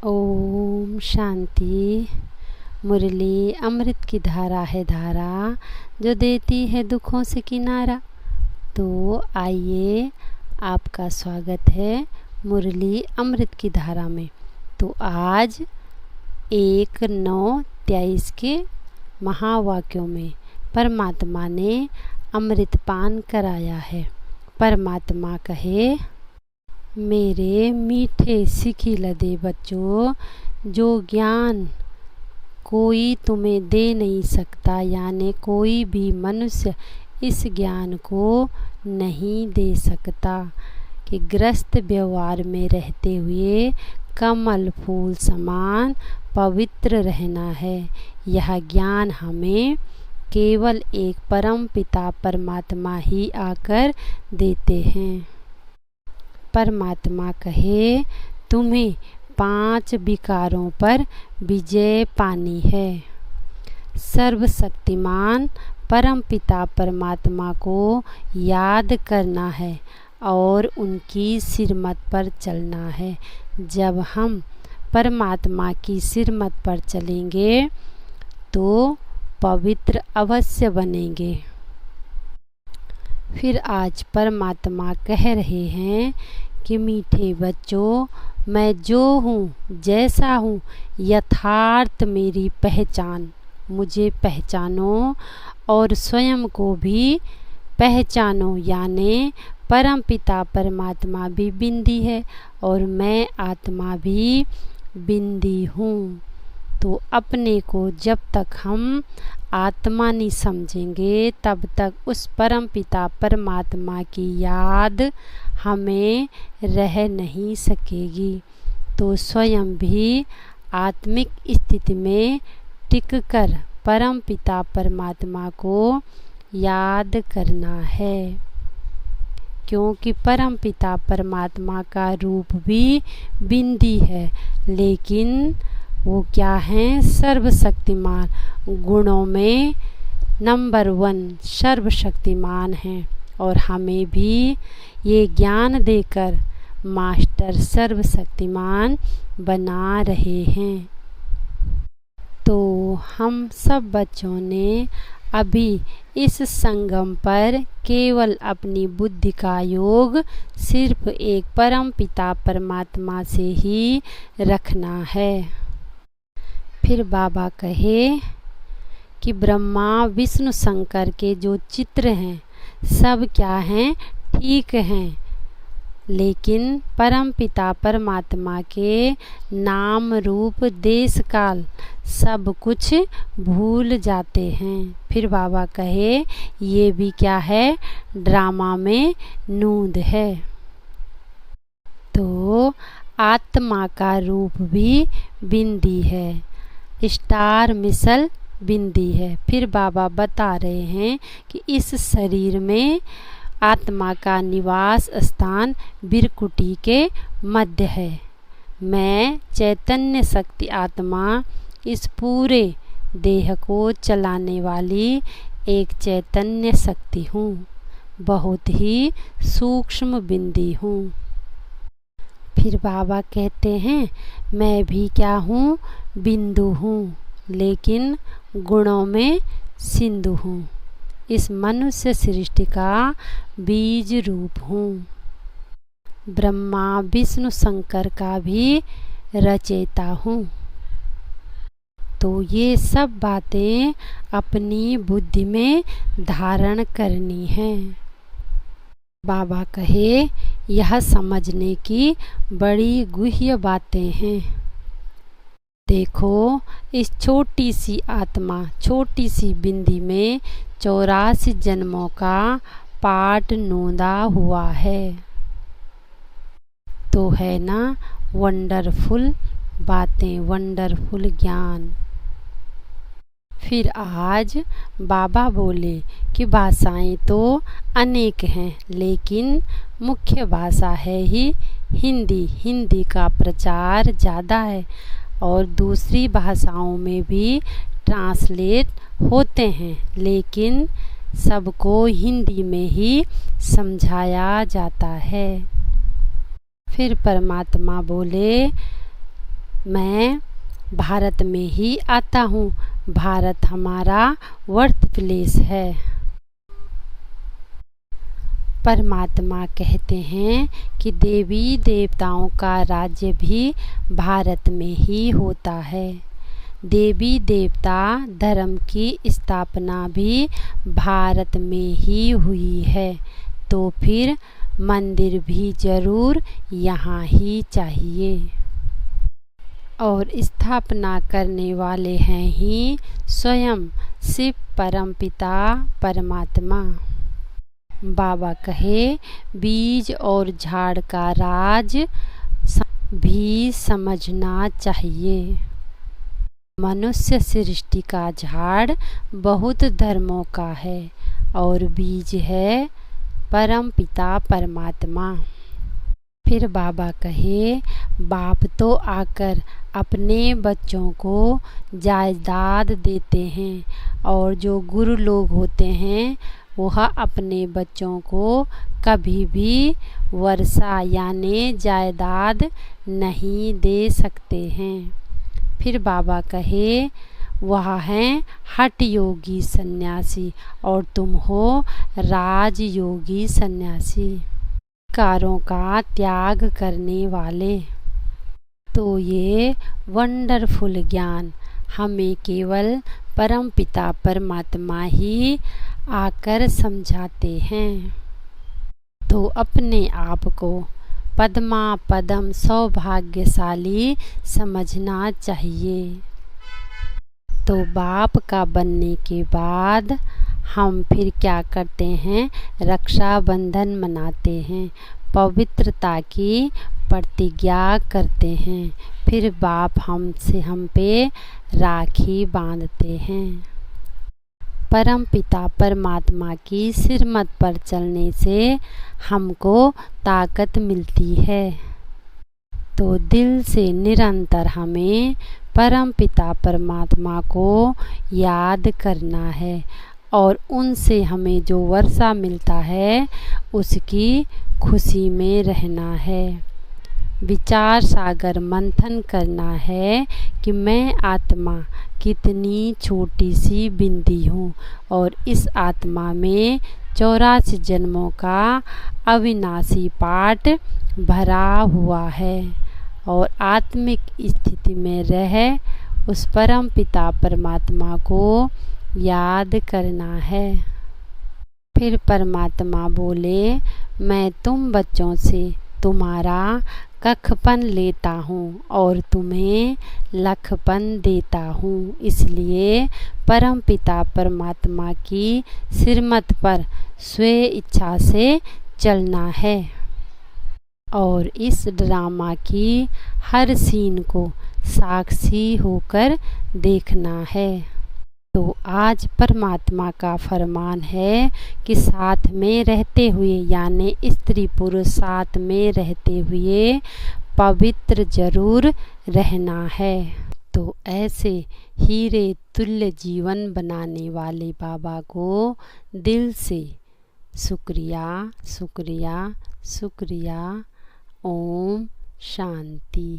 ओम शांति। मुरली अमृत की धारा है धारा, जो देती है दुखों से किनारा। तो आइए, आपका स्वागत है मुरली अमृत की धारा में। तो आज 1-9-23 के महावाक्यों में परमात्मा ने अमृतपान कराया है। परमात्मा कहे, मेरे मीठे सिखी लदे बच्चों, जो ज्ञान कोई तुम्हें दे नहीं सकता, यानी कोई भी मनुष्य इस ज्ञान को नहीं दे सकता कि ग्रस्त व्यवहार में रहते हुए कमल फूल समान पवित्र रहना है। यह ज्ञान हमें केवल एक परम पिता परमात्मा ही आकर देते हैं। परमात्मा कहे, तुम्हें 5 विकारों पर विजय पानी है। सर्वशक्तिमान परम पिता परमात्मा को याद करना है और उनकी सिरमत पर चलना है। जब हम परमात्मा की सिरमत पर चलेंगे तो पवित्र अवश्य बनेंगे। फिर आज परमात्मा कह रहे हैं कि मीठे बच्चों, मैं जो हूँ, जैसा हूँ, यथार्थ मेरी पहचान। मुझे पहचानो और स्वयं को भी पहचानो, यानी परम पिता परमात्मा भी बिंदी है और मैं आत्मा भी बिंदी हूँ। तो अपने को जब तक हम आत्मा नहीं समझेंगे, तब तक उस परम पिता परमात्मा की याद हमें रह नहीं सकेगी। तो स्वयं भी आत्मिक स्थिति में टिककर परम पिता परमात्मा को याद करना है, क्योंकि परम पिता परमात्मा का रूप भी बिंदी है, लेकिन वो क्या हैं? सर्वशक्तिमान, गुणों में नंबर 1 सर्वशक्तिमान हैं। और हमें भी ये ज्ञान देकर मास्टर सर्वशक्तिमान बना रहे हैं। तो हम सब बच्चों ने अभी इस संगम पर केवल अपनी बुद्धि का योग सिर्फ एक परम पिता परमात्मा से ही रखना है। फिर बाबा कहे कि ब्रह्मा विष्णु शंकर के जो चित्र हैं सब क्या हैं? ठीक हैं, लेकिन परम पिता परमात्मा के नाम रूप देश काल सब कुछ भूल जाते हैं। फिर बाबा कहे, ये भी क्या है? ड्रामा में नूंद है। तो आत्मा का रूप भी बिंदी है, स्टार मिसल बिंदी है। फिर बाबा बता रहे हैं कि इस शरीर में आत्मा का निवास स्थान बिरकुटी के मध्य है। मैं चैतन्य शक्ति आत्मा इस पूरे देह को चलाने वाली एक चैतन्य शक्ति हूँ, बहुत ही सूक्ष्म बिंदी हूँ। फिर बाबा कहते हैं, मैं भी क्या हूँ? बिंदु हूँ, लेकिन गुणों में सिंधु हूँ। इस मनुष्य सृष्टि का बीज रूप हूँ। ब्रह्मा विष्णु शंकर का भी रचयिता हूँ। तो ये सब बातें अपनी बुद्धि में धारण करनी है। बाबा कहे, यह समझने की बड़ी गुह्य बातें हैं। देखो, इस छोटी सी आत्मा, छोटी सी बिंदी में 84 जन्मों का पाठ नोंदा हुआ है। तो है ना वंडरफुल बातें, वंडरफुल ज्ञान। फिर आज बाबा बोले कि भाषाएं तो अनेक हैं, लेकिन मुख्य भाषा है ही हिंदी। हिंदी का प्रचार ज़्यादा है और दूसरी भाषाओं में भी ट्रांसलेट होते हैं, लेकिन सबको हिंदी में ही समझाया जाता है। फिर परमात्मा बोले, मैं भारत में ही आता हूँ। भारत हमारा बर्थ प्लेस है। परमात्मा कहते हैं कि देवी देवताओं का राज्य भी भारत में ही होता है। देवी देवता धर्म की स्थापना भी भारत में ही हुई है, तो फिर मंदिर भी जरूर यहाँ ही चाहिए। और स्थापना करने वाले हैं ही स्वयं शिव परमपिता परमात्मा। बाबा कहे बीज और झाड़ का राज भी समझना चाहिए। मनुष्य सृष्टि का झाड़ बहुत धर्मों का है और बीज है परमपिता परमात्मा। फिर बाबा कहे बाप तो आकर अपने बच्चों को जायदाद देते हैं और जो गुरु लोग होते हैं वह अपने बच्चों को कभी भी वर्षा यानी जायदाद नहीं दे सकते हैं। फिर बाबा कहे वह हैं हठ योगी सन्यासी और तुम हो राजयोगी सन्यासी, कारों का त्याग करने वाले। तो ये वंडरफुल ज्ञान हमें केवल परमपिता परमात्मा ही आकर समझाते हैं। तो अपने आप को पद्मा पदम सौभाग्यशाली समझना चाहिए। तो बाप का बनने के बाद हम फिर क्या करते हैं, रक्षाबंधन मनाते हैं, पवित्रता की प्रतिज्ञा करते हैं। फिर बाप हम पे राखी बांधते हैं। परम पिता परमात्मा की सिरमत पर चलने से हमको ताकत मिलती है। तो दिल से निरंतर हमें परम पिता परमात्मा को याद करना है और उनसे हमें जो वर्षा मिलता है उसकी खुशी में रहना है। विचार सागर मंथन करना है कि मैं आत्मा कितनी छोटी सी बिंदी हूँ और इस आत्मा में 84 जन्मों का अविनाशी पाठ भरा हुआ है और आत्मिक स्थिति में रह उस परम पिता परमात्मा को याद करना है। फिर परमात्मा बोले मैं तुम बच्चों से तुम्हारा कखपन लेता हूँ और तुम्हें लखपन देता हूँ। इसलिए परम पिता परमात्मा की सिरमत पर स्वे इच्छा से चलना है और इस ड्रामा की हर सीन को साक्षी होकर देखना है। तो आज परमात्मा का फरमान है कि साथ में रहते हुए यानी स्त्री पुरुष साथ में रहते हुए पवित्र जरूर रहना है। तो ऐसे हीरे तुल्य जीवन बनाने वाले बाबा को दिल से शुक्रिया शुक्रिया शुक्रिया। ओम शांति।